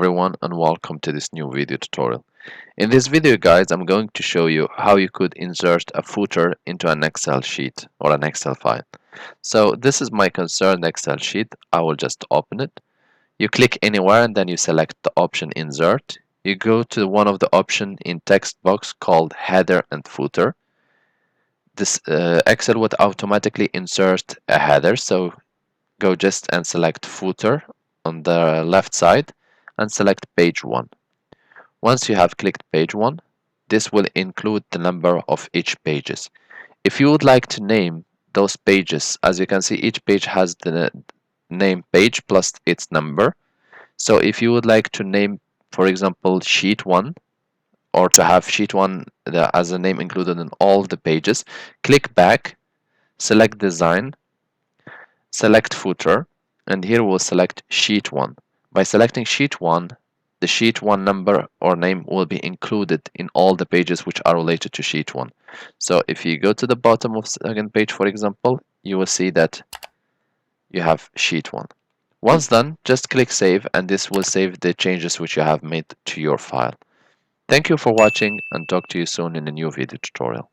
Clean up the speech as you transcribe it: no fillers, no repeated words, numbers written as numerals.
everyone and welcome to this new video tutorial. In this video guys, I'm going to show you how you could insert a footer into an Excel sheet or an Excel file. So this is my concerned Excel sheet. I will just open it. You click anywhere and then you select the option insert. You go to one of the options in text box called header and footer. This Excel would automatically insert a header, so go just and select footer on the left side and select page 1. Once you have clicked page 1, this will include the number of each pages. If you would like to name those pages, as you can see, each page has the name page plus its number. So if you would like to name, for example, sheet 1, or to have sheet 1 as a name included in all the pages, click back, select design, select footer, and here we'll select sheet 1. By selecting sheet 1, the sheet 1 number or name will be included in all the pages which are related to sheet 1. So if you go to the bottom of second page, for example, you will see that you have sheet 1. Once done, just click save and this will save the changes which you have made to your file. Thank you for watching and talk to you soon in a new video tutorial.